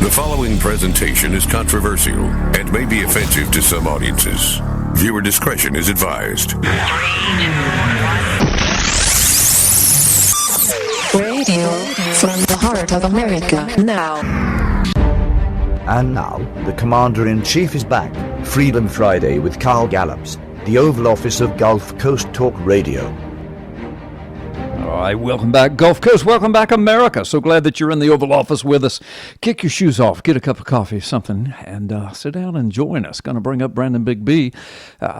The following presentation is controversial and may be offensive to some audiences. Viewer discretion is advised. Radio from the heart of America now. And now, the Commander-in-Chief is back. Freedom Friday with Carl Gallups, the Oval Office of Gulf Coast Talk Radio. All right, welcome back, Gulf Coast. Welcome back, America. So glad that you're in the Oval Office with us. Kick your shoes off, get a cup of coffee, something, and sit down and join us. Going to bring up Brandon Big B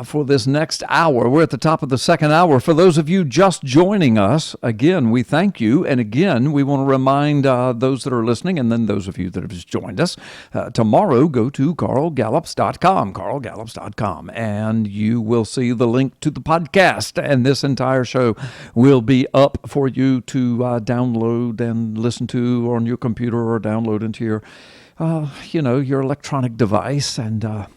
for this next hour. We're at the top of the second hour. For those of you just joining us, again, we thank you. And again, we want to remind those that are listening, and then those of you that have just joined us, tomorrow, go to carlgallups.com, carlgallups.com, and you will see the link to the podcast. And this entire show will be up for you to download and listen to on your computer or download into your, your electronic device, and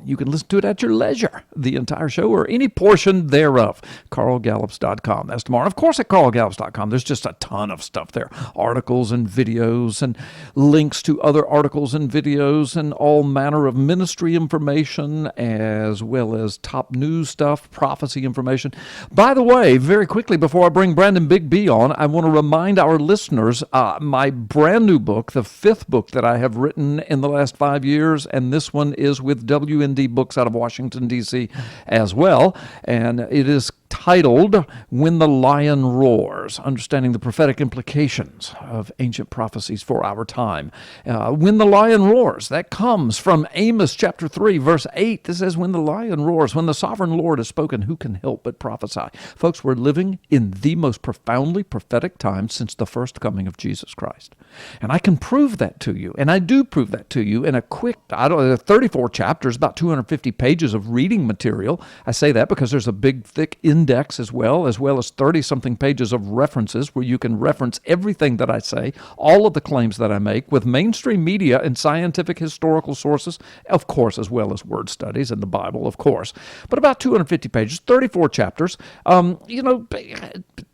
you can listen to it at your leisure, the entire show or any portion thereof. carlgallups.com. That's tomorrow. Of course, at carlgallups.com, there's just a ton of stuff there. Articles and videos and links to other articles and videos and all manner of ministry information, as well as top news stuff, prophecy information. By the way, very quickly, before I bring Brandon Big B on, I want to remind our listeners, my brand new book, the fifth book that I have written in the last 5 years, and this one is with WND Books out of Washington, D.C. as well, and it is titled When the Lion Roars, Understanding the Prophetic Implications of Ancient Prophecies for Our Time. When the Lion Roars, that comes from Amos chapter 3, verse 8. This says, when the lion roars, when the sovereign Lord has spoken, who can help but prophesy? Folks, we're living in the most profoundly prophetic time since the first coming of Jesus Christ. And I can prove that to you, and I do prove that to you in a quick, 34 chapters, about 250 pages of reading material. I say that because there's a big, thick index as well as 30-something pages of references where you can reference everything that I say, all of the claims that I make, with mainstream media and scientific historical sources, of course, as well as word studies and the Bible, of course. But about 250 pages, 34 chapters,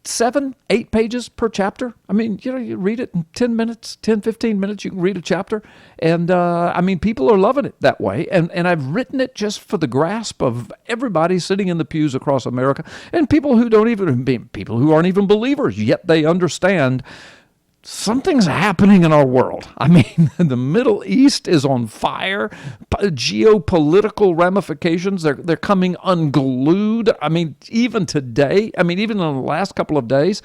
7, 8 pages per chapter. I mean, you read it in 10 minutes, 10, 15 minutes, you can read a chapter. And, people are loving it that way. And I've written it just for the grasp of everybody sitting in the pews across America, and people who aren't even believers, yet they understand something's happening in our world. I mean, the Middle East is on fire. Geopolitical ramifications, they're coming unglued. I mean, even today, even in the last couple of days,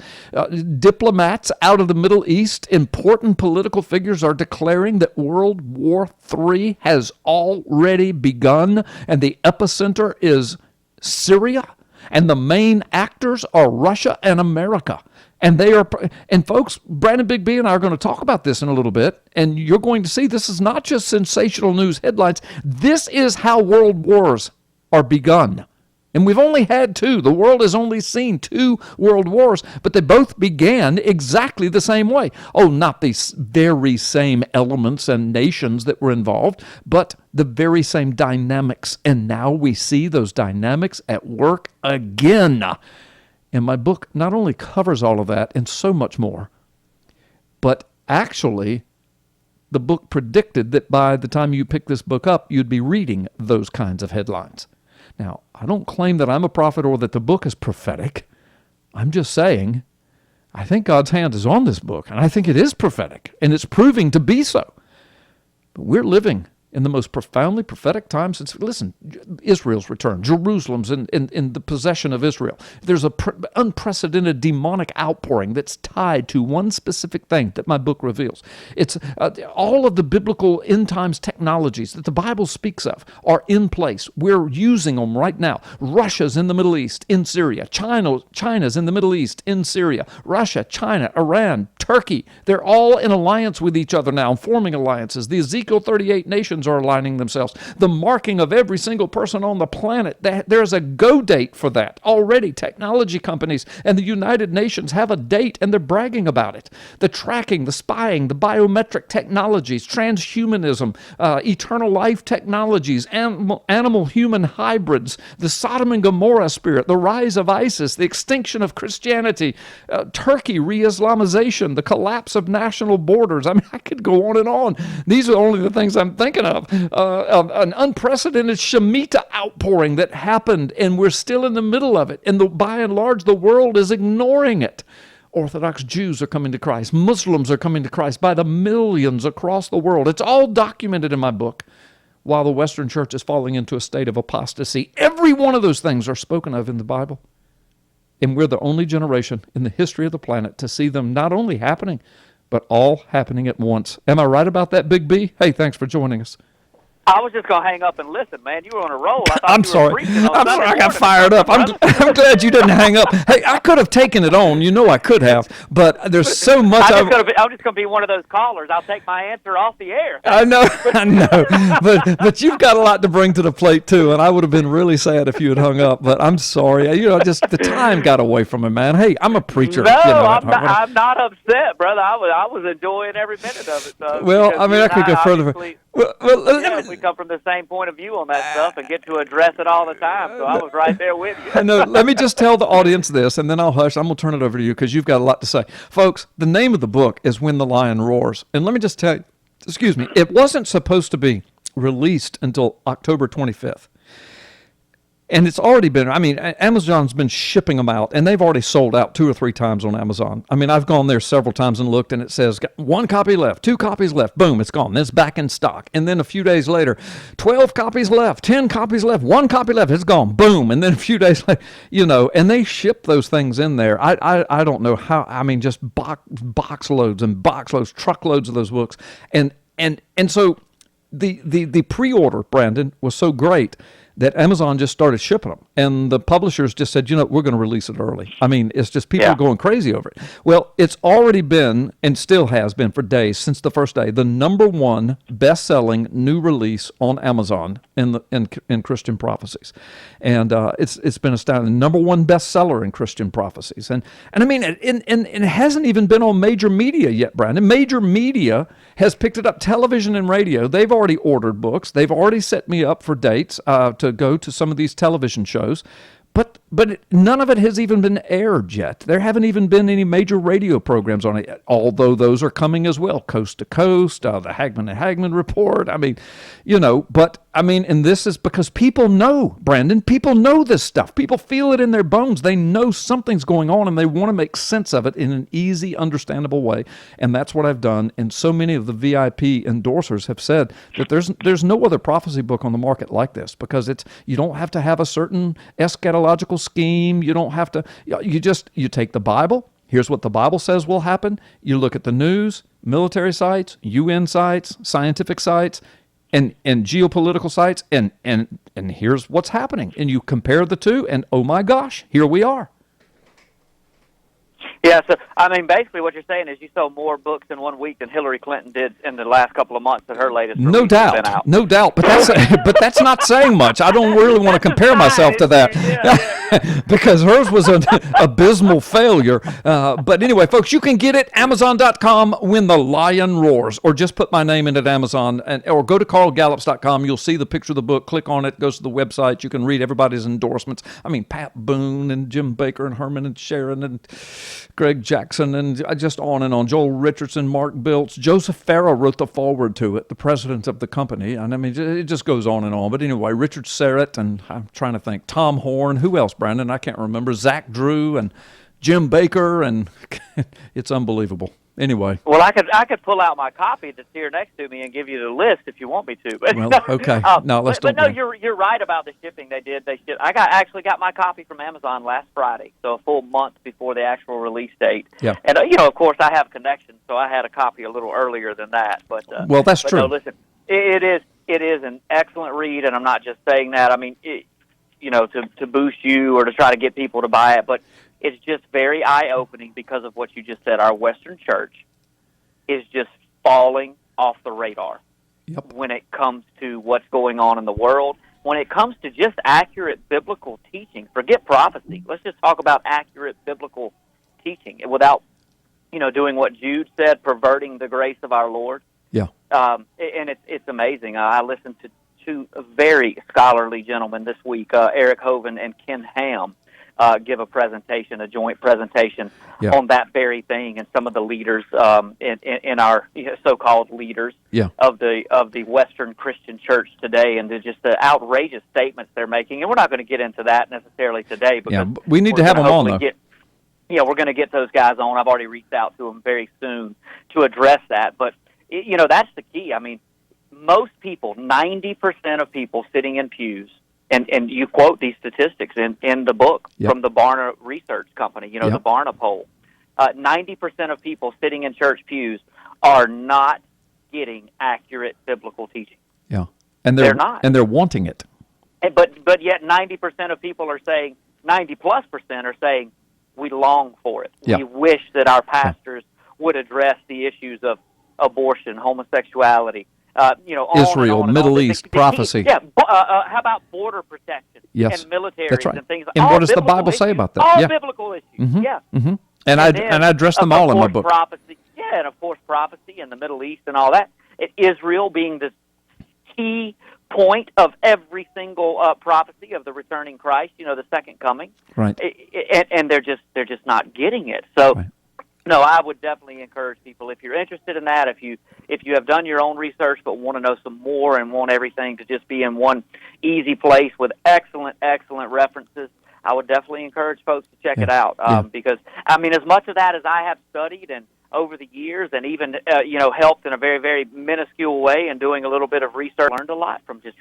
diplomats out of the Middle East, important political figures are declaring that World War III has already begun, and the epicenter is Syria, and the main actors are Russia and America. And folks, Brandon Big B and I are going to talk about this in a little bit, and you're going to see this is not just sensational news headlines. This is how world wars are begun. And we've only had 2. The world has only seen 2 world wars, but they both began exactly the same way. Oh, not the very same elements and nations that were involved, but the very same dynamics. And now we see those dynamics at work again. And my book not only covers all of that and so much more, but actually the book predicted that by the time you pick this book up, you'd be reading those kinds of headlines. Now, I don't claim that I'm a prophet or that the book is prophetic. I'm just saying, I think God's hand is on this book, and I think it is prophetic, and it's proving to be so. But we're living in the most profoundly prophetic time since, Israel's return, Jerusalem's in the possession of Israel. There's an unprecedented demonic outpouring that's tied to one specific thing that my book reveals. It's all of the biblical end times technologies that the Bible speaks of are in place. We're using them right now. Russia's in the Middle East, in Syria. China's in the Middle East, in Syria. Russia, China, Iran, Turkey, they're all in alliance with each other now, forming alliances. The Ezekiel 38 nations nations are aligning themselves. The marking of every single person on the planet, there's a go date for that. Already, technology companies and the United Nations have a date, and they're bragging about it. The tracking, the spying, the biometric technologies, transhumanism, eternal life technologies, animal-human hybrids, the Sodom and Gomorrah spirit, the rise of ISIS, the extinction of Christianity, Turkey re-Islamization, the collapse of national borders. I mean, I could go on and on. These are only the things I'm thinking of. An unprecedented Shemitah outpouring that happened, and we're still in the middle of it. And by and large, the world is ignoring it. Orthodox Jews are coming to Christ. Muslims are coming to Christ by the millions across the world. It's all documented in my book. While the Western Church is falling into a state of apostasy, every one of those things are spoken of in the Bible. And we're the only generation in the history of the planet to see them not only happening, but all happening at once. Am I right about that, Big B? Hey, thanks for joining us. I was just going to hang up and listen, man. You were on a roll. I'm sorry. I got fired up. I'm glad you didn't hang up. Hey, I could have taken it on. You know I could have. But there's so much. I'm just going to be one of those callers. I'll take my answer off the air. I know. But you've got a lot to bring to the plate, too. And I would have been really sad if you had hung up. But I'm sorry. Just the time got away from me, man. Hey, I'm a preacher. No, I'm not upset, brother. I was enjoying every minute of it. So, well, I mean, I could go further. We come from the same point of view on that stuff and get to address it all the time. So I was right there with you. I know. Let me just tell the audience this, and then I'll hush. I'm going to turn it over to you because you've got a lot to say. Folks, the name of the book is When the Lion Roars. And let me just tell you, it wasn't supposed to be released until October 25th. And it's already been, Amazon's been shipping them out, and they've already sold out 2 or 3 times on Amazon. I mean, I've gone there several times and looked, and it says, got 1 copy left, 2 copies left, boom, it's gone. Then it's back in stock. And then a few days later, 12 copies left, 10 copies left, 1 copy left, it's gone, boom. And then a few days later, and they ship those things in there. I don't know how, just box loads and box loads, truckloads of those books. And so the pre-order, Brandon, was so great that Amazon just started shipping them. And the publishers just said, we're going to release it early. I mean, it's just people are going crazy over it. Well, it's already been, and still has been for days, since the first day, the #1 best-selling new release on Amazon in Christian prophecies. And it's been astounding. #1 bestseller in Christian prophecies. And I mean, it hasn't even been on major media yet, Brandon. Major media has picked it up, television and radio. They've already ordered books. They've already set me up for dates to go to some of these television shows. But none of it has even been aired yet. There haven't even been any major radio programs on it yet, although those are coming as well, coast to coast, the Hagman and Hagman report. And this is because people know, Brandon, people know this stuff. People feel it in their bones. They know something's going on, and they want to make sense of it in an easy, understandable way. And that's what I've done. And so many of the VIP endorsers have said that there's no other prophecy book on the market like this, because you don't have to have a certain eschatological scheme. You don't have to, you take the Bible. Here's what the Bible says will happen. You look at the news, military sites, UN sites, scientific sites, and geopolitical sites, and here's what's happening. And you compare the two, and oh my gosh, here we are. Yeah, so, basically what you're saying is you sold more books in 1 week than Hillary Clinton did in the last couple of months that her latest release has been out. No doubt. But that's not saying much. I don't really want to compare myself to that because hers was an abysmal failure. But anyway, folks, you can get it, Amazon.com, When the Lion Roars, or just put my name in at Amazon, or go to carlgallups.com. You'll see the picture of the book. Click on it, goes to the website. You can read everybody's endorsements. Pat Boone and Jim Baker and Herman and Sharon and Greg Jackson, and just on and on. Joel Richardson, Mark Biltz, Joseph Farah wrote the foreword to it, the president of the company. And it just goes on and on. But anyway, Richard Serrett, and I'm trying to think, Tom Horn, who else, Brandon? I can't remember. Zach Drew and Jim Baker, and it's unbelievable. Anyway. Well, I could pull out my copy that's here next to me and give you the list if you want me to. Well, okay. No, let's don't. But no, you're right about the shipping. They did. I actually got my copy from Amazon last Friday, so a full month before the actual release date. Yeah. And of course, I have connections, so I had a copy a little earlier than that. But well, that's true. No, listen, it is an excellent read, and I'm not just saying that. To boost you or to try to get people to buy it, but it's just very eye-opening because of what you just said. Our Western church is just falling off the radar. when it comes to what's going on in the world, when it comes to just accurate biblical teaching. Forget prophecy. Let's just talk about accurate biblical teaching without, doing what Jude said, perverting the grace of our Lord. Yeah. And it's amazing. I listened to two very scholarly gentlemen this week, Eric Hovind and Ken Ham, give a joint presentation on that very thing, and some of the leaders in our so-called leaders of the Western Christian Church today, and just the outrageous statements they're making. And we're not going to get into that necessarally today, because we need to have them on, though. We're going to get those guys on. I've already reached out to them very soon to address that. But, that's the key. I mean, most people, 90% of people sitting in pews, and you quote these statistics in the book from the Barna Research Company, the Barna poll, 90% of people sitting in church pews are not getting accurate biblical teaching. Yeah, and they're not. And they're wanting it. But yet 90% of people are saying, 90+% are saying, we long for it. Yeah. We wish that our pastors would address the issues of abortion, homosexuality, Israel, Middle East, prophecy. How about border protection and military and things? And what does the Bible say about that? All biblical issues. Mm-hmm. And I address them all in my book. Prophecy, and of course prophecy in the Middle East and all that. Israel being the key point of every single prophecy of the returning Christ, the second coming. Right. And they're just not getting it. So. Right. No, I would definitely encourage people, if you're interested in that, if you have done your own research but want to know some more and want everything to just be in one easy place with excellent references, I would definitely encourage folks to check it out. Because, as much of that as I have studied and over the years, and even helped in a very, very minuscule way, and doing a little bit of research, learned a lot from just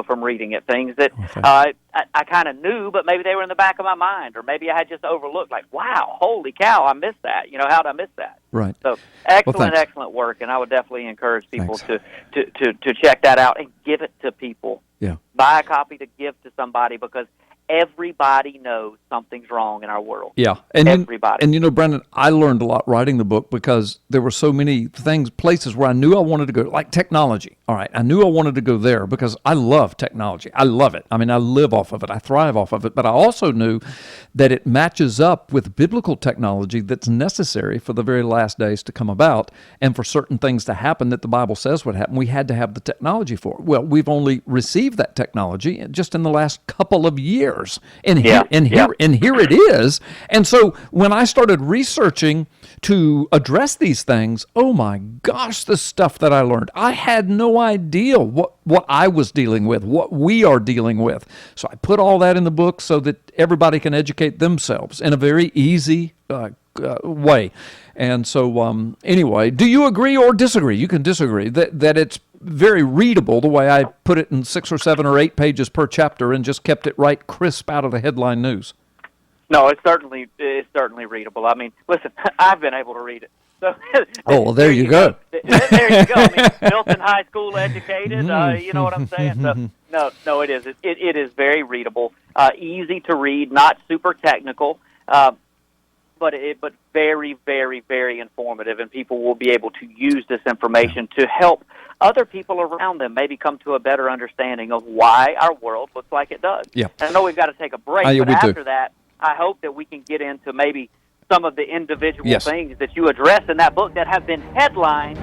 from reading it. Things that I kind of knew, but maybe they were in the back of my mind, or maybe I had just overlooked. Like, wow, holy cow, I missed that. How did I miss that? Right. So excellent work, and I would definitely encourage people to check that out and give it to people. Yeah. Buy a copy to give to somebody, because everybody knows something's wrong in our world. Yeah. Everybody. And Brandon, I learned a lot writing the book, because there were so many places where I knew I wanted to go, like technology. All right. I knew I wanted to go there because I love technology. I love it. I live off of it. I thrive off of it. But I also knew that it matches up with biblical technology that's necessary for the very last days to come about, and for certain things to happen that the Bible says would happen. We had to have the technology for it. Well, we've only received that technology just in the last couple of years. And here it is. And so when I started researching to address these things, oh my gosh, the stuff that I learned. I had no idea what I was dealing with, what we are dealing with. So I put all that in the book so that everybody can educate themselves in a very easy way. And so anyway, do you agree or disagree? You can disagree that it's very readable the way I put it in 6 or 7 or 8 pages per chapter, and just kept it right crisp out of the headline news. No, it's certainly readable. Listen, I've been able to read it. So, well, there you go. There you go. Milton High School educated. You know what I'm saying? So, no, it is. It is very readable, easy to read, not super technical, but very, very, very informative, and people will be able to use this information to help other people around them maybe come to a better understanding of why our world looks like it does. Yeah. And I know we've got to take a break, but after that, I hope that we can get into maybe some of the individual things that you address in that book that have been headlined,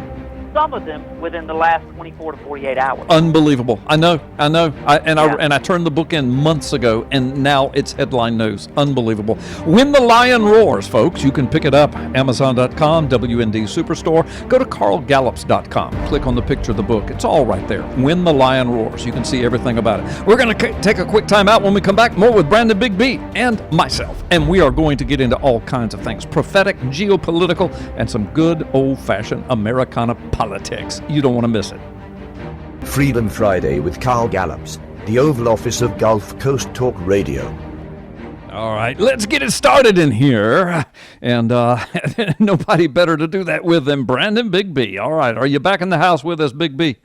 some of them within the last 24 to 48 hours. Unbelievable. I know. I turned the book in months ago, and now it's headline news. Unbelievable. When the Lion Roars, folks. You can pick it up, Amazon.com, WND Superstore. Go to carlgallups.com. Click on the picture of the book. It's all right there. When the Lion Roars. You can see everything about it. We're going to take a quick time out. When we come back, more with Brandon Big B and myself. And we are going to get into all kinds of things. Prophetic, geopolitical, and some good old-fashioned Americana politics. You don't want to miss it. Freedom Friday with Carl Gallups, the Oval Office of Gulf Coast Talk Radio. All right, let's get it started in here. And nobody better to do that with than Brandon Big B. All right, are you back in the house with us, Big B?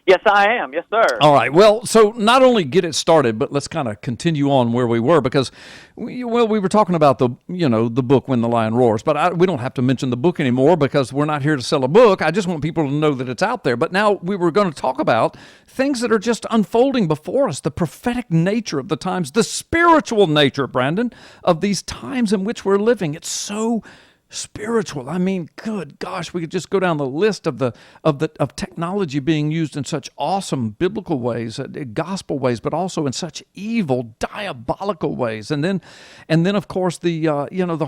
Yes, I am. Yes, sir. All right. Well, so not only get it started, but let's kind of continue on where we were, because we were talking about the book When the Lion Roars, but we don't have to mention the book anymore because we're not here to sell a book. I just want people to know that it's out there. But now we were going to talk about things that are just unfolding before us, the prophetic nature of the times, the spiritual nature, Brandon, of these times in which we're living. It's so spiritual. I mean, good gosh, we could just go down the list of technology being used in such awesome biblical ways, gospel ways, but also in such evil, diabolical ways. And then of course the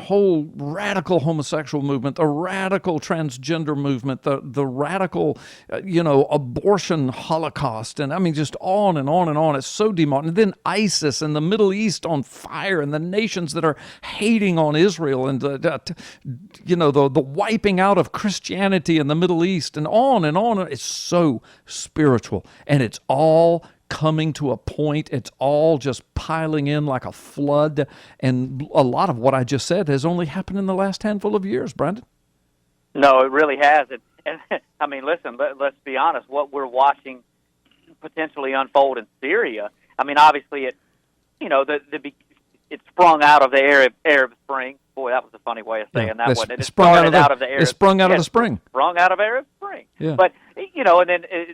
whole radical homosexual movement, the radical transgender movement, the radical abortion holocaust, and I mean just on and on and on. It's so demonic. And then ISIS and the Middle East on fire, and the nations that are hating on Israel, and the wiping out of Christianity in the Middle East, and on and on. It's so spiritual, and it's all coming to a point. It's all just piling in like a flood, and a lot of what I just said has only happened in the last handful of years, Brandon. No, it really has. And I mean, listen, let's be honest. What we're watching potentially unfold in Syria, I mean, obviously it sprung out of the Arab Spring. Boy, that was a funny way of saying that, wasn't it? It sprung out of the Arab. It sprung out of the spring. Sprung out of Arab Spring. Yeah. But and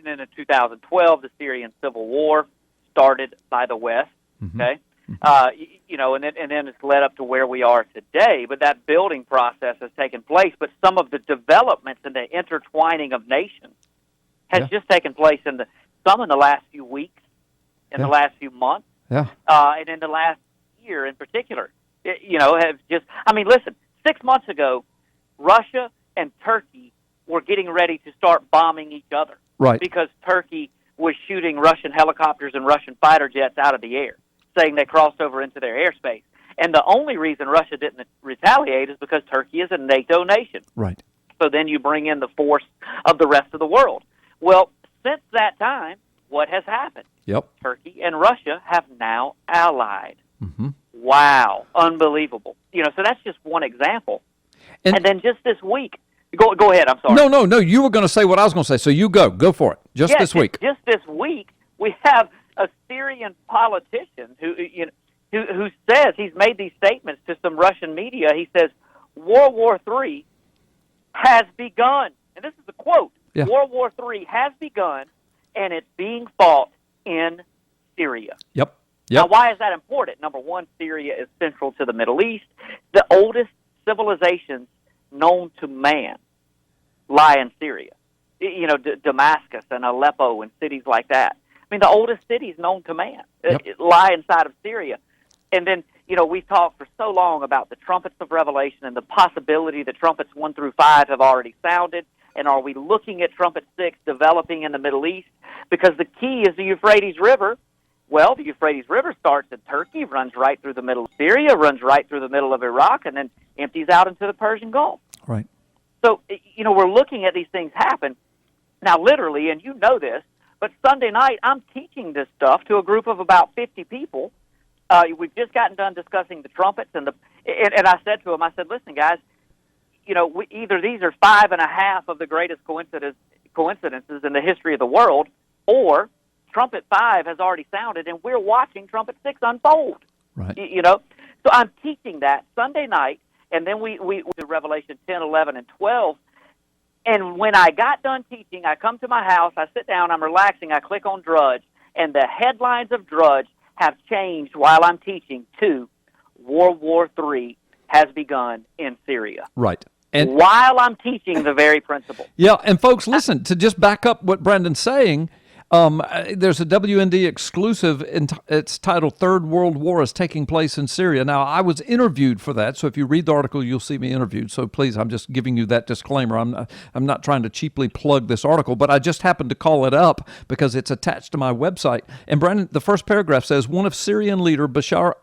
then in 2012, the Syrian civil war started by the West. Mm-hmm. Okay, and then it's led up to where we are today. But that building process has taken place. But some of the developments and the intertwining of nations has just taken place in the last few weeks, in the last few months, and in the last year in particular. Have just, I mean, listen, 6 months ago, Russia and Turkey were getting ready to start bombing each other. Right. Because Turkey was shooting Russian helicopters and Russian fighter jets out of the air, saying they crossed over into their airspace. And the only reason Russia didn't retaliate is because Turkey is a NATO nation. Right. So then you bring in the force of the rest of the world. Well, since that time, what has happened? Yep. Turkey and Russia have now allied. Mm-hmm. Wow, unbelievable. So that's just one example. And then just this week, go ahead, I'm sorry. No, you were going to say what I was going to say, so you go for it. This week. Just this week, we have a Syrian politician who says, he's made these statements to some Russian media. He says, World War III has begun. And this is a quote. Yeah. World War III has begun, and it's being fought in Syria. Yep. Now, why is that important? Number one, Syria is central to the Middle East. The oldest civilizations known to man lie in Syria. Damascus and Aleppo and cities like that. I mean, the oldest cities known to man lie inside of Syria. And then, we've talked for so long about the trumpets of Revelation and the possibility that trumpets 1 through 5 have already sounded. And are we looking at trumpet 6 developing in the Middle East? Because the key is the Euphrates River. Well, the Euphrates River starts in Turkey, runs right through the middle of Syria, runs right through the middle of Iraq, and then empties out into the Persian Gulf. Right. So, we're looking at these things happen. Now, literally, and you know this, but Sunday night I'm teaching this stuff to a group of about 50 people. We've just gotten done discussing the trumpets, and I said to them, I said, listen, guys, either these are 5.5 of the greatest coincidences in the history of the world, or Trumpet 5 has already sounded, and we're watching Trumpet 6 unfold. Right. So I'm teaching that Sunday night, and then we do Revelation 10, 11, and 12. And when I got done teaching, I come to my house, I sit down, I'm relaxing, I click on Drudge, and the headlines of Drudge have changed while I'm teaching to World War III has begun in Syria. Right. And while I'm teaching the very principle. Yeah, and folks, listen, to just back up what Brandon's saying, there's a WND exclusive. It's titled "Third World War is Taking Place in Syria." Now, I was interviewed for that, so if you read the article, you'll see me interviewed. So please, I'm just giving you that disclaimer. I'm not trying to cheaply plug this article, but I just happened to call it up because it's attached to my website. And Brandon, the first paragraph says, one of Syrian leader Bashar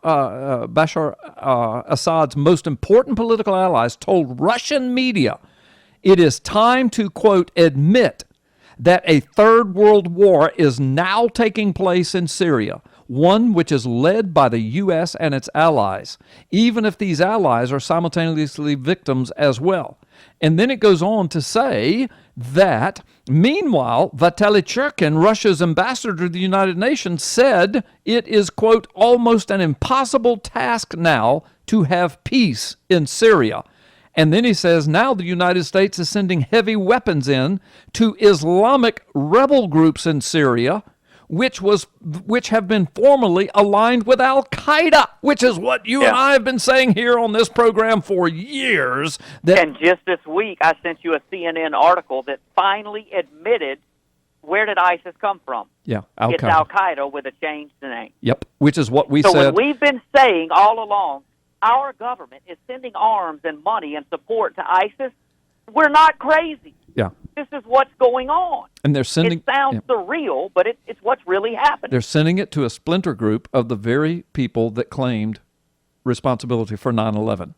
Assad's most important political allies told Russian media it is time to, quote, admit that a third world war is now taking place in Syria, one which is led by the U.S. and its allies, even if these allies are simultaneously victims as well. And then it goes on to say that, meanwhile, Vitaly Churkin, Russia's ambassador to the United Nations, said it is, quote, almost an impossible task now to have peace in Syria. And then he says now the United States is sending heavy weapons in to Islamic rebel groups in Syria, which have been formally aligned with Al-Qaeda, which is what you and I have been saying here on this program for years. And just this week, I sent you a CNN article that finally admitted, where did ISIS come from? Yeah, Al-Qaeda. It's Al-Qaeda with a changed name. Yep, which is what we said. So when we've been saying all along, our government is sending arms and money and support to ISIS, we're not crazy. Yeah. This is what's going on. And they're sending. It sounds surreal, but it's what's really happening. They're sending it to a splinter group of the very people that claimed responsibility for 9/11.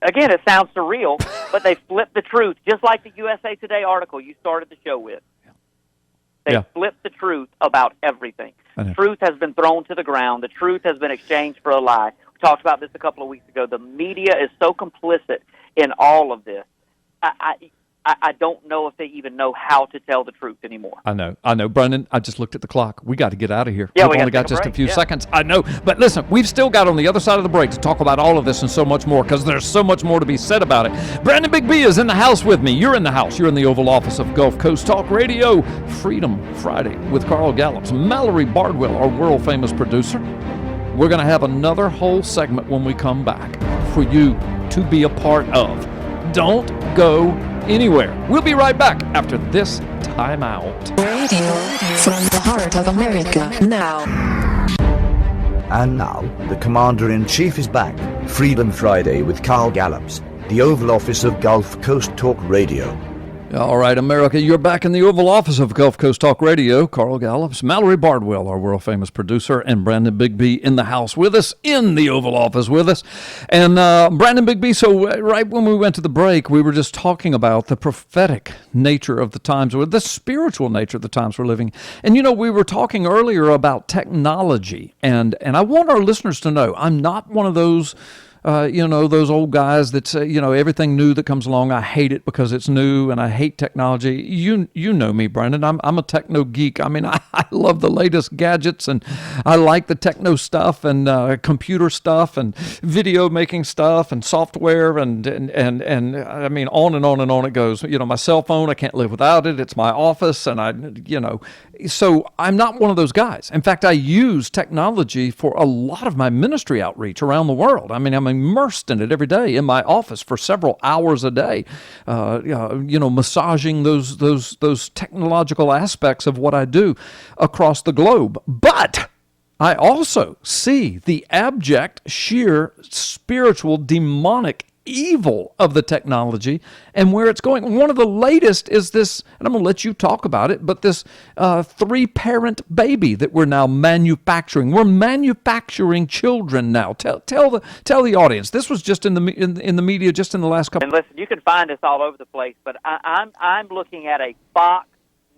Again, it sounds surreal, but they flipped the truth, just like the USA Today article you started the show with. They flipped the truth about everything. Truth has been thrown to the ground. The truth has been exchanged for a lie. We talked about this a couple of weeks ago. The media is so complicit in all of this. I don't know if they even know how to tell the truth anymore. I know. Brendan, I just looked at the clock. We got to get out of here. Yeah, We've only got just a few seconds. I know. But listen, we've still got on the other side of the break to talk about all of this and so much more, because there's so much more to be said about it. Brandon Big B is in the house with me. You're in the house. You're in the Oval Office of Gulf Coast Talk Radio. Freedom Friday with Carl Gallups. Mallory Bardwell, our world-famous producer. We're going to have another whole segment when we come back for you to be a part of. Don't go anywhere. We'll be right back after this timeout. Radio from the heart of America now. And now, the Commander-in-Chief is back. Freedom Friday with Carl Gallups, the Oval Office of Gulf Coast Talk Radio. All right, America, you're back in the Oval Office of Gulf Coast Talk Radio. Carl Gallups, Mallory Bardwell, our world-famous producer, and Brandon Bigby in the house with us, in the Oval Office with us. And Brandon Bigby, so right when we went to the break, we were just talking about the prophetic nature of the times, or the spiritual nature of the times we're living. And, you know, we were talking earlier about technology, and I want our listeners to know I'm not one of those those old guys that say, everything new that comes along, I hate it because it's new and I hate technology. You know me, Brandon. I'm a techno geek. I mean, I love the latest gadgets, and I like the techno stuff and computer stuff and video making stuff and software and I mean, on and on and on it goes. My cell phone, I can't live without it. It's my office, and so I'm not one of those guys. In fact, I use technology for a lot of my ministry outreach around the world. I mean, I'm immersed in it every day in my office for several hours a day, massaging those technological aspects of what I do across the globe. But I also see the abject, sheer, spiritual, demonic evil of the technology and where it's going. One of the latest is this, and I'm going to let you talk about it, but this 3-parent baby that we're now manufacturing. We're manufacturing children now. Tell the audience. This was just in the media just in the last couple. And listen, you can find this all over the place, but I'm looking at a Fox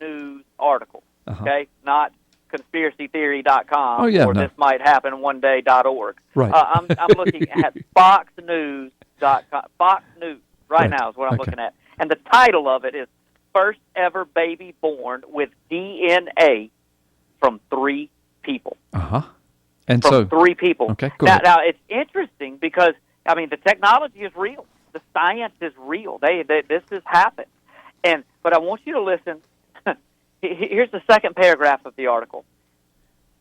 News article. Okay, not conspiracytheory.com or this might happen one day.org. Right. I'm looking at Fox News. Fox News now is what I'm looking at. And the title of it is First Ever Baby Born with DNA from 3 people. And from 3 people. Okay, go now, ahead. now, it's interesting because, I mean, the technology is real. The science is real. This has happened. But I want you to listen. Here's the second paragraph of the article.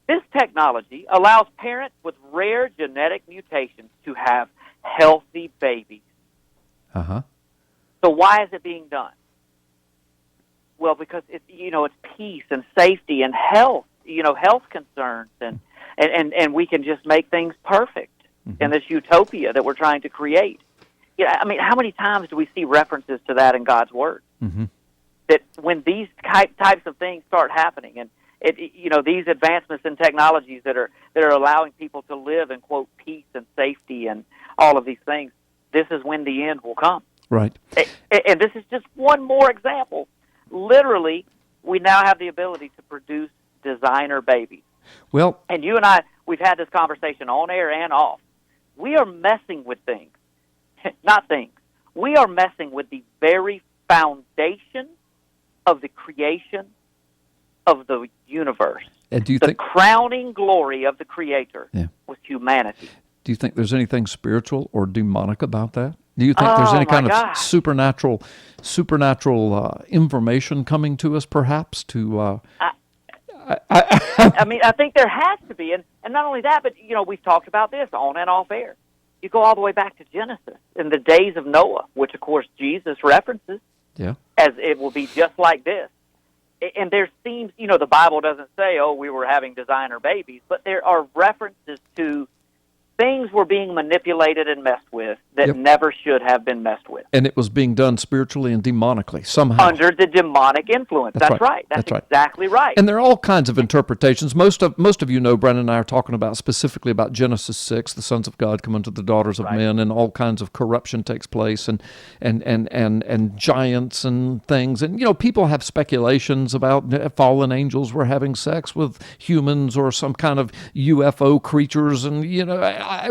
This technology allows parents with rare genetic mutations to have healthy babies. So why is it being done? Well, because it's peace and safety and health, health concerns, and we can just make things perfect in this utopia that we're trying to create. I mean, how many times do we see references to that in God's Word? That when these types of things start happening, and these advancements in technologies that are allowing people to live in, quote, peace and safety and all of these things, this is when the end will come. Right. And this is just one more example. Literally, we now have the ability to produce designer babies. Well, And you and I, we've had this conversation on air and off. We are messing with things, not things. We are messing with the very foundation of the creation of the universe. and do you The think crowning glory of the Creator was humanity. do you think there's anything spiritual or demonic about that? Do you think there's any kind of supernatural information coming to us, perhaps? I mean, I think there has to be, and not only that, but we've talked about this on and off air. You go all the way back to Genesis in the days of Noah, which of course Jesus references, as it will be just like this. And there seems, the Bible doesn't say, oh, we were having designer babies, but there are references to things were being manipulated and messed with that never should have been messed with. And it was being done spiritually and demonically somehow. Under the demonic influence. That's right. That's exactly right. And there are all kinds of interpretations. Most of you know, Brandon and I are talking about specifically about Genesis 6, the sons of God come unto the daughters of men, and all kinds of corruption takes place, and giants and things. And, people have speculations about fallen angels were having sex with humans or some kind of UFO creatures, and,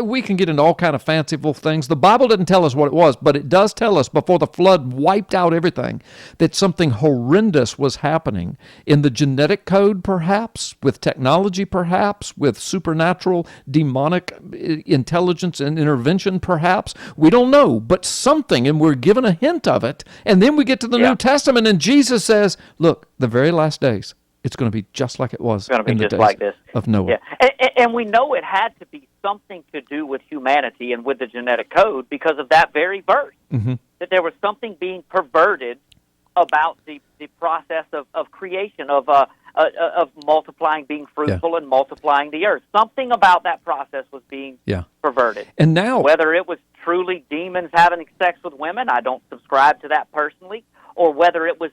we can get into all kind of fanciful things. The Bible didn't tell us what it was, but it does tell us before the flood wiped out everything that something horrendous was happening in the genetic code, perhaps, with technology, perhaps, with supernatural demonic intelligence and intervention, perhaps. We don't know, but something, and we're given a hint of it. And then we get to the New Testament, and Jesus says, look, the very last days, it's going to be just like it was in the days of Noah. Yeah. And we know it had to be something to do with humanity and with the genetic code because of that very verse, that there was something being perverted about the process of creation, of multiplying, being fruitful and multiplying the earth. Something about that process was being perverted. And now, whether it was truly demons having sex with women, I don't subscribe to that personally, or whether it was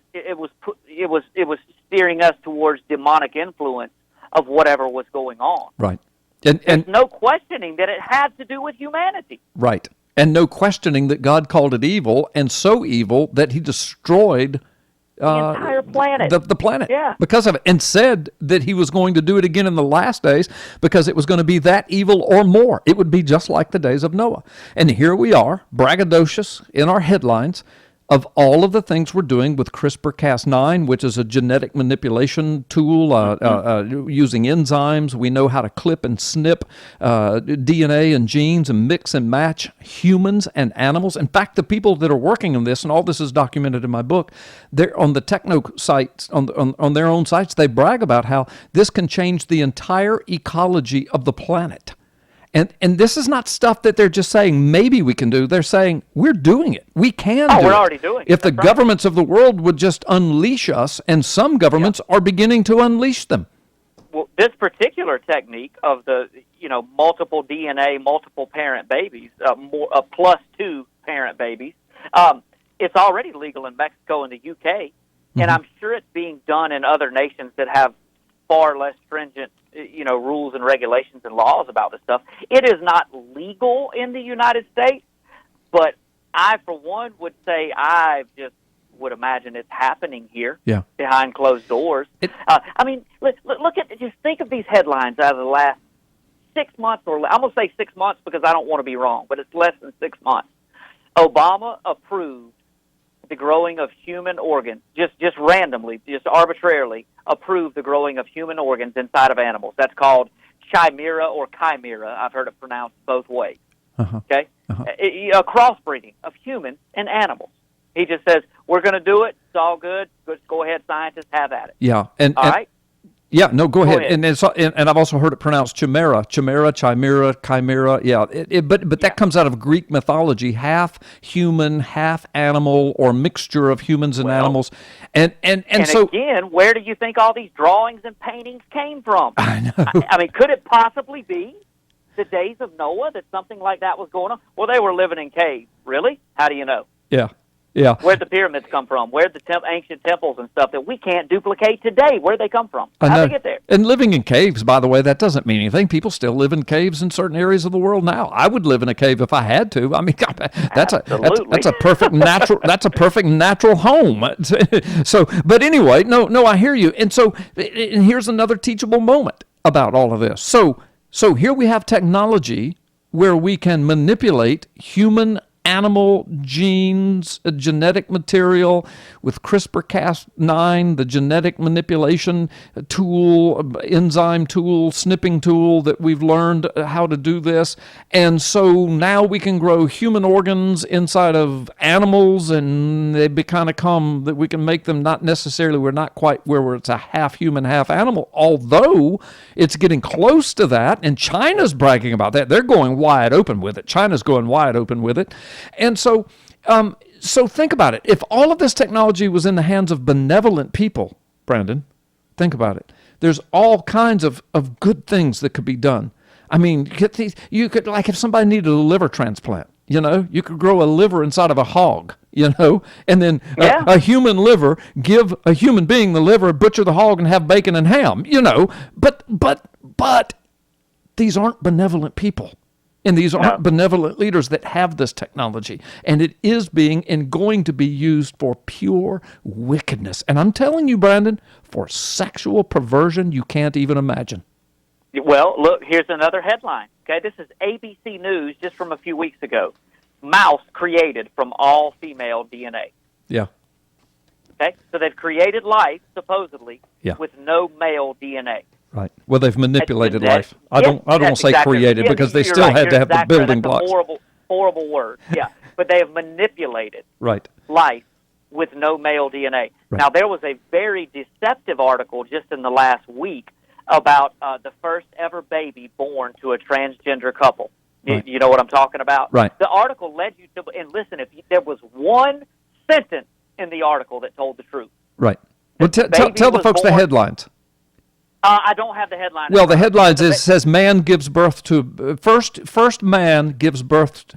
steering us towards demonic influence of whatever was going on. Right. There's no questioning that it had to do with humanity. Right. And no questioning that God called it evil, and so evil that he destroyed the entire planet. The planet because of it, and said that he was going to do it again in the last days because it was going to be that evil or more. It would be just like the days of Noah. And here we are, braggadocious in our headlines, of all of the things we're doing with CRISPR-Cas9, which is a genetic manipulation tool using enzymes. We know how to clip and snip DNA and genes and mix and match humans and animals. In fact, the people that are working on this, and all this is documented in my book, they're on the techno sites, on their own sites, they brag about how this can change the entire ecology of the planet. And this is not stuff that they're just saying maybe we can do. They're saying we're doing it. We can do it. We're already doing it. If the governments of the world would just unleash us, and some governments are beginning to unleash them. Well, this particular technique of the multiple DNA, multiple parent babies, plus 2 parent babies, it's already legal in Mexico and the UK, and I'm sure it's being done in other nations that have far less stringent rules and regulations and laws about this stuff. It is not legal in the United States, but I, for one, would say I just would imagine it's happening here behind closed doors. I mean, look at, just think of these headlines out of the last 6 months, or I'm going to say 6 months because I don't want to be wrong, but it's less than 6 months. Obama approved the growing of human organs, just randomly, just arbitrarily approved the growing of human organs inside of animals. That's called chimera or chimera. I've heard it pronounced both ways. Okay? A crossbreeding of humans and animals. He just says, we're going to do it. It's all good. Just go ahead, scientists, have at it. Yeah. All right? Yeah, no, go ahead. And I've also heard it pronounced chimera, chimera. Yeah, but that comes out of Greek mythology, half human, half animal, or mixture of humans and animals. And so again, where do you think all these drawings and paintings came from? I know. I mean, could it possibly be the days of Noah that something like that was going on? Well, they were living in caves. Really? How do you know? Yeah. Where'd the pyramids come from? Where'd the ancient temples and stuff that we can't duplicate today? Where'd they come from? How'd they get there? And living in caves, by the way, that doesn't mean anything. People still live in caves in certain areas of the world now. I would live in a cave if I had to. I mean, that's a perfect natural home. So, but anyway, no, I hear you. And so, and here's another teachable moment. about all of this. So here we have technology where we can manipulate human animal genes, genetic material with CRISPR-Cas9, the genetic manipulation tool, enzyme tool, snipping tool that we've learned how to do this. And so now we can grow human organs inside of animals, and they kind of come that we can make them not necessarily, we're not quite where it's a half human, half animal, although it's getting close to that. And China's bragging about that. They're going wide open with it. China's going wide open with it. And so think about it. If all of this technology was in the hands of benevolent people, Brandon, think about it. There's all kinds of good things that could be done. I mean, you could, like if somebody needed a liver transplant, you could grow a liver inside of a hog, and then a human liver, give a human being the liver, butcher the hog, and have bacon and ham, But these aren't benevolent people. And these aren't benevolent leaders that have this technology. And it is being and going to be used for pure wickedness. And I'm telling you, Brandon, for sexual perversion you can't even imagine. Well, look, here's another headline. Okay, this is ABC News just from a few weeks ago. Mouse created from all female DNA. Yeah. Okay, so they've created life, supposedly, with no male DNA. Right. Well, they've manipulated life. I don't want to say exactly. created because they still had to have the building blocks. Horrible word. Yeah. But they have manipulated life with no male DNA. Right. Now, there was a very deceptive article just in the last week about the first ever baby born to a transgender couple. Right. You know what I'm talking about? Right. The article led you to, and listen, if there was one sentence in the article that told the truth. Right. Well, tell the folks the headlines. I don't have the headline. Well, the headlines says man gives birth to first man gives birth to,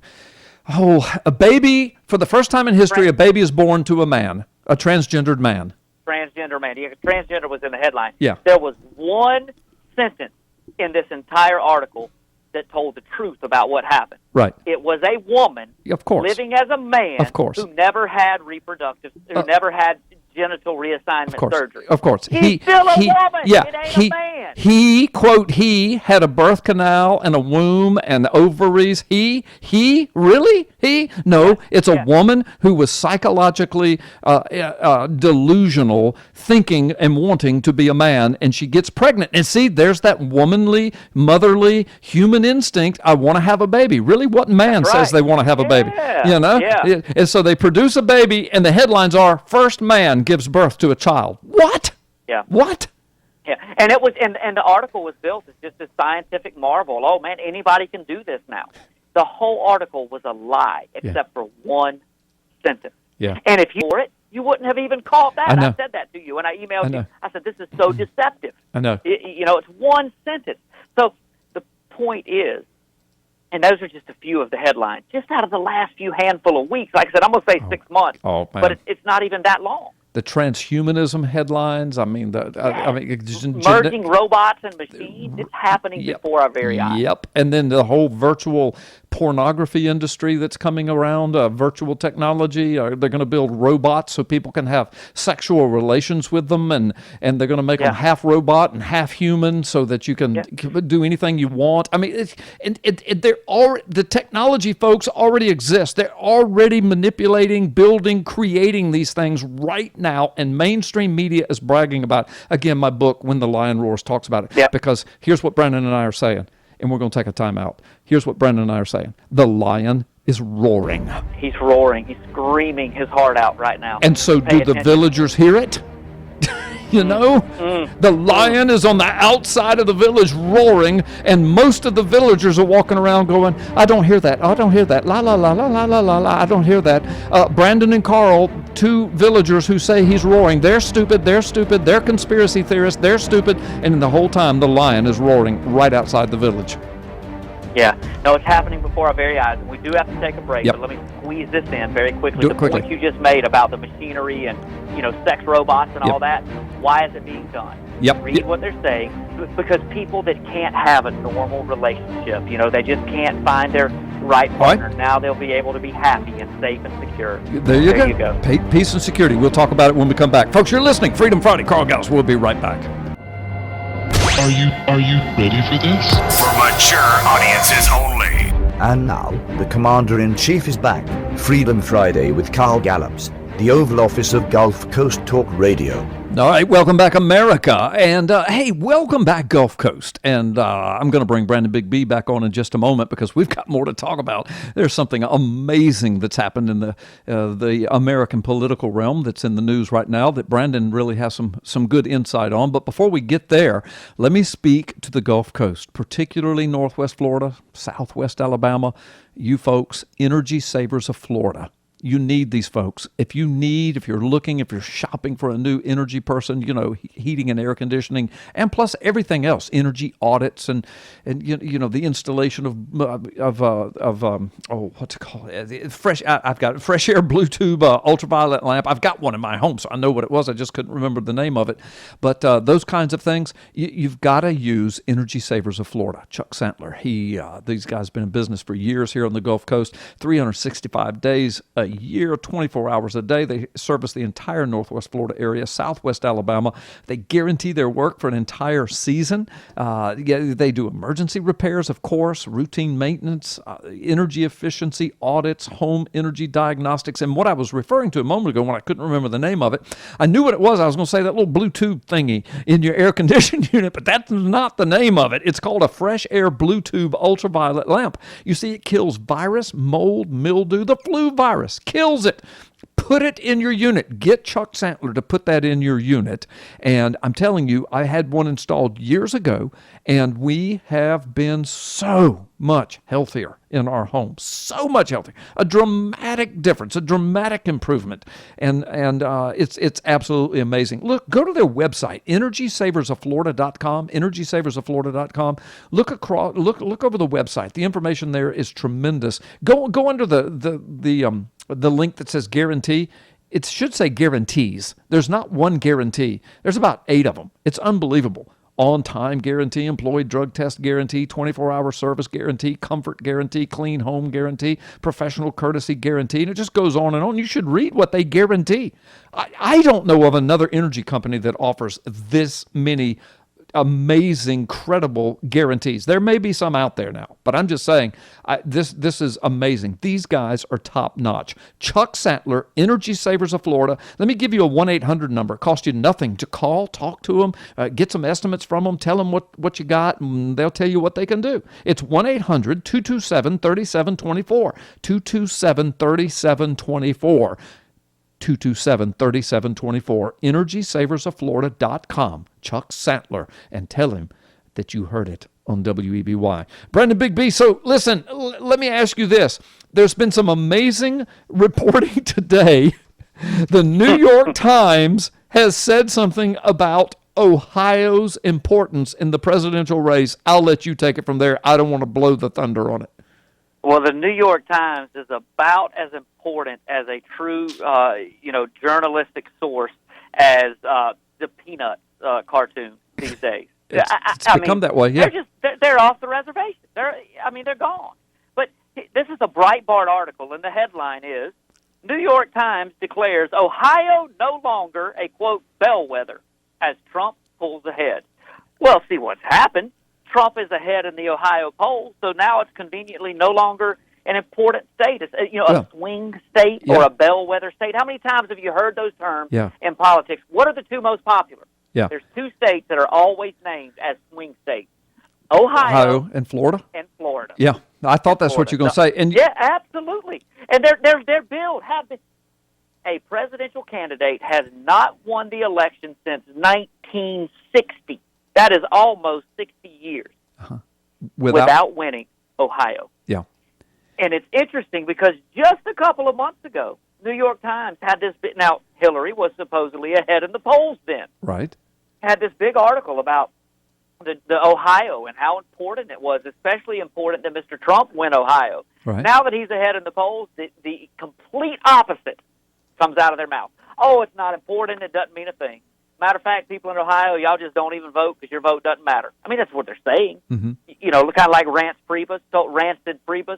a baby for the first time in history. A baby is born to a man, a transgendered man. Transgender man. Yeah, transgender was in the headline. Yeah. There was one sentence in this entire article that told the truth about what happened. Right. It was a woman, of course, living as a man, of course, who never had never had genital reassignment surgery. Of course. He's still a woman. Yeah. It ain't a man. He, quote, he had a birth canal and a womb and ovaries. He, really? No, it's a woman who was psychologically delusional, thinking and wanting to be a man, and she gets pregnant. And see, there's that womanly, motherly, human instinct. I want to have a baby. Really, what man says they want to have a baby? Yeah. And so they produce a baby, and the headlines are, first man gives birth to a child. What? Yeah. What? Yeah, and it was, and the article was built as just a scientific marvel. Oh man, anybody can do this now. The whole article was a lie, except for one sentence. Yeah. And if you were it, you wouldn't have even caught that. I know. I said that to you, and I emailed you. I said, this is so deceptive. I know. It's one sentence. So the point is, and those are just a few of the headlines, just out of the last few handful of weeks. Like I said, I'm going to say 6 months, but it's not even that long. The transhumanism headlines, merging robots and machines, it's happening before our very eyes. Yep, and then the whole virtual pornography industry that's coming around, virtual technology. They're going to build robots so people can have sexual relations with them, and they're going to make them half robot and half human so that you can do anything you want. I mean, the technology folks already exist. They're already manipulating, building, creating these things right now, and mainstream media is bragging about. Again, my book, When the Lion Roars, talks about it. Because here's what Brandon and I are saying, and we're going to take a time out. Here's what Brandon and I are saying. The lion is roaring. He's roaring. He's screaming his heart out right now. And so do the villagers hear it? The lion is on the outside of the village roaring, and most of the villagers are walking around going, I don't hear that. I don't hear that. La, la, la, la, la, la, la, la. I don't hear that. Brandon and Carl, two villagers who say he's roaring. They're stupid. They're conspiracy theorists. They're stupid. And the whole time, the lion is roaring right outside the village. Yeah. No, it's happening before our very eyes. And we do have to take a break, but let me squeeze this in very quickly. Do it quickly. Point you just made about the machinery and, sex robots and all that, why is it being done? Read what they're saying, because people that can't have a normal relationship, they just can't find their right partner. Right. Now they'll be able to be happy and safe and secure. There you go. Peace and security. We'll talk about it when we come back. Folks, you're listening. Freedom Friday. Carl Gallups. We'll be right back. Are you ready for this? For mature audiences only. And now, the Commander-in-Chief is back. Freedom Friday with Carl Gallups, the Oval Office of Gulf Coast Talk Radio. All right, welcome back, America. And hey, welcome back, Gulf Coast. And I'm going to bring Brandon Big B back on in just a moment because we've got more to talk about. There's something amazing that's happened in the American political realm that's in the news right now that Brandon really has some good insight on. But before we get there, let me speak to the Gulf Coast, particularly Northwest Florida, Southwest Alabama. You folks, energy savers of Florida. You need these folks. If you're shopping for a new energy person, heating and air conditioning, and plus everything else, energy audits and the installation of what's it called? I've got fresh air blue tube ultraviolet lamp. I've got one in my home, so I know what it was. I just couldn't remember the name of it. But those kinds of things, you've got to use Energy Savers of Florida. Chuck Santler, these guys have been in business for years here on the Gulf Coast, 365 days a year, 24 hours a day. They service the entire Northwest Florida area, Southwest Alabama. They guarantee their work for an entire season. They do emergency repairs, of course, routine maintenance, energy efficiency audits, home energy diagnostics. And what I was referring to a moment ago when I couldn't remember the name of it, I knew what it was. I was going to say that little blue tube thingy in your air conditioning unit, but that's not the name of it. It's called a fresh air blue tube ultraviolet lamp. You see, it kills virus, mold, mildew, the flu virus. Kills it. Put it in your unit. Get Chuck Santler to put that in your unit. And I'm telling you, I had one installed years ago, and we have been so much healthier in our home. So much healthier. A dramatic difference, a dramatic improvement. And it's absolutely amazing. Look, go to their website, energysaversoflorida.com, energysaversoflorida.com. Look over the website. The information there is tremendous. Go under the link that says guarantee. It should say guarantees. There's not one guarantee. There's about 8 of them. It's unbelievable. On-time guarantee, employee drug test guarantee, 24-hour service guarantee, comfort guarantee, clean home guarantee, professional courtesy guarantee, and it just goes on and on. You should read what they guarantee. I don't know of another energy company that offers this many amazing, credible guarantees. There may be some out there now, but I'm just saying, this is amazing. These guys are top notch. Chuck Santler, Energy Savers of Florida. Let me give you a 1-800 number. It costs you nothing to call, talk to them, get some estimates from them, tell them what you got, and they'll tell you what they can do. It's 1-800-227-3724, 227-3724. 227-3724, energysaversoflorida.com. Chuck Santler, and tell him that you heard it on WEBY. Brandon Big B, so listen, let me ask you this. There's been some amazing reporting today. The New York Times has said something about Ohio's importance in the presidential race. I'll let you take it from there. I don't want to blow the thunder on it. Well, the New York Times is about as important as a true, journalistic source as the Peanuts cartoon these days. It's become that way, yeah. They're off the reservation. They're gone. But this is a Breitbart article, and the headline is, New York Times declares Ohio no longer a, quote, bellwether as Trump pulls ahead. Well, see what's happened. Trump is ahead in the Ohio polls, so now it's conveniently no longer an important state. It's a swing state or a bellwether state. How many times have you heard those terms in politics? What are the two most popular? Yeah. There's 2 states that are always named as swing states: Ohio and Florida. Yeah, I thought that's what you're going to say. And yeah, absolutely. And their bill have been. A presidential candidate has not won the election since 1960. That is almost 60 years without winning Ohio. Yeah. And it's interesting because just a couple of months ago, New York Times had this bit. Now, Hillary was supposedly ahead in the polls then. Right. Had this big article about the Ohio and how important it was, especially important that Mr. Trump win Ohio. Right. Now that he's ahead in the polls, the complete opposite comes out of their mouth. Oh, it's not important. It doesn't mean a thing. Matter of fact, people in Ohio, y'all just don't even vote because your vote doesn't matter. I mean, that's what they're saying. Mm-hmm. Kind of like Rancid Priebus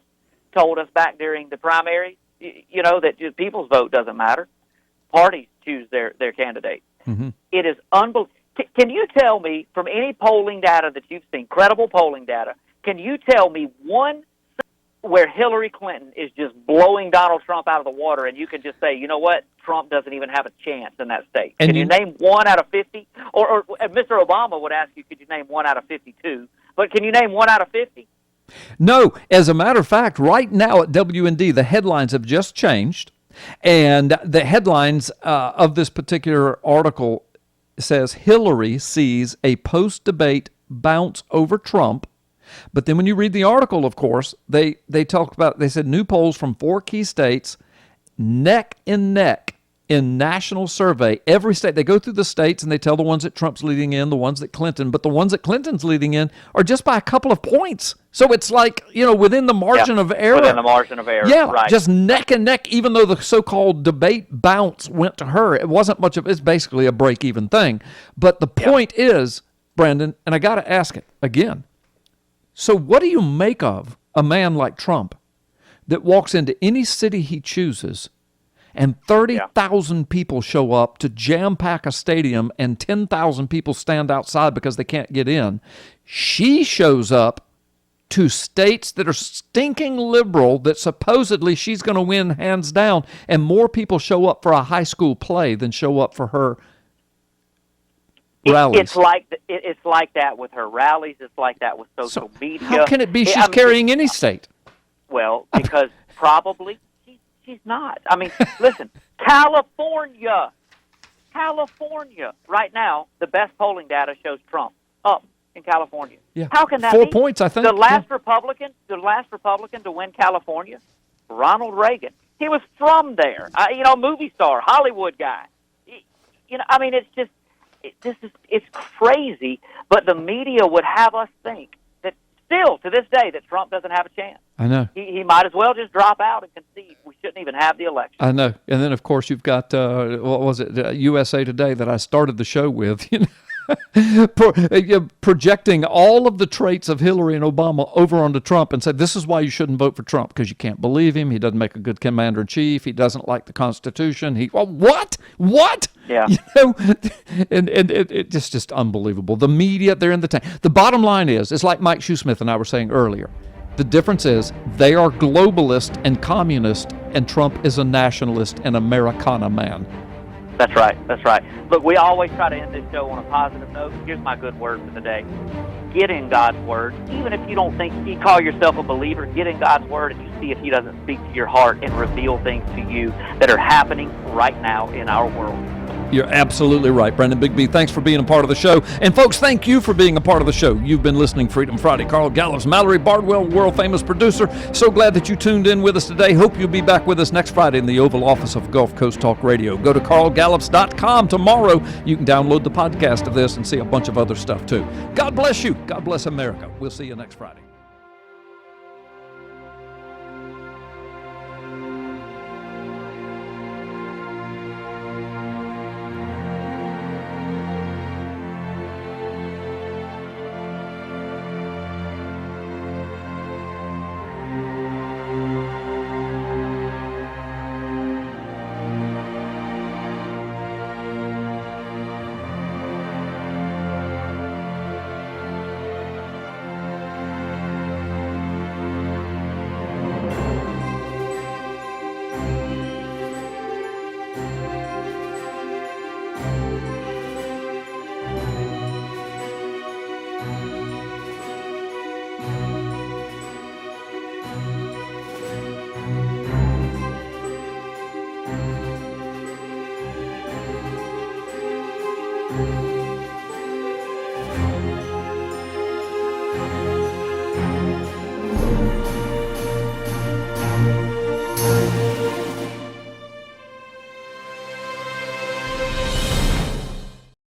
told us back during the primary, that people's vote doesn't matter. Parties choose their candidate. Mm-hmm. It is unbelievable. Can you tell me, from any polling data that you've seen, credible polling data, can you tell me one where Hillary Clinton is just blowing Donald Trump out of the water, and you can just say, you know what, Trump doesn't even have a chance in that state? And can you name 1 out of 50? Or Mr. Obama would ask you, could you name 1 out of 52? But can you name 1 out of 50? No. As a matter of fact, right now at WND, the headlines have just changed, and the headlines of this particular article says Hillary sees a post-debate bounce over Trump. But then when you read the article, of course, they talk about, they said new polls from 4 key states, neck and neck in national survey. Every state, they go through the states and they tell the ones that Trump's leading in, the ones that Clinton, but the ones that Clinton's leading in are just by a couple of points. So it's like, within the margin of error. Within the margin of error, yeah, right. Just neck and neck, even though the so-called debate bounce went to her. It wasn't much of, it's basically a break-even thing. But the point is, Brandon, and I got to ask it again, so what do you make of a man like Trump that walks into any city he chooses and 30,000 people show up to jam-pack a stadium and 10,000 people stand outside because they can't get in? She shows up to states that are stinking liberal that supposedly she's going to win hands down, and more people show up for a high school play than show up for her rallies. It's like that with her rallies. It's like that with social media. How can it be she's carrying any state? Well, because probably she's not. I mean, listen, California, right now, the best polling data shows Trump up in California. Yeah. How can that 4 be? points, I think. The last Republican to win California, Ronald Reagan. He was from there. Movie star, Hollywood guy. I mean, it's just. It's crazy, but the media would have us think that still to this day that Trump doesn't have a chance. I know. He might as well just drop out and concede. We shouldn't even have the election. I know. And then, of course, you've got, what was it, USA Today that I started the show with, projecting all of the traits of Hillary and Obama over onto Trump and said, this is why you shouldn't vote for Trump, because you can't believe him. He doesn't make a good commander-in-chief. He doesn't like the Constitution. What? Yeah. And it's just unbelievable. The media, they're in the tank. The bottom line is, it's like Mike Shoesmith and I were saying earlier, the difference is they are globalist and communist, and Trump is a nationalist and Americana man. That's right. Look, we always try to end this show on a positive note. Here's my good word for the day. Get in God's Word. Even if you don't think you call yourself a believer, get in God's Word and you see if He doesn't speak to your heart and reveal things to you that are happening right now in our world. You're absolutely right, Brandon Bigby. Thanks for being a part of the show. And folks, thank you for being a part of the show. You've been listening Freedom Friday. Carl Gallups, Mallory Bardwell, world-famous producer. So glad that you tuned in with us today. Hope you'll be back with us next Friday in the Oval Office of Gulf Coast Talk Radio. Go to carlgallups.com tomorrow. You can download the podcast of this and see a bunch of other stuff, too. God bless you. God bless America. We'll see you next Friday. you.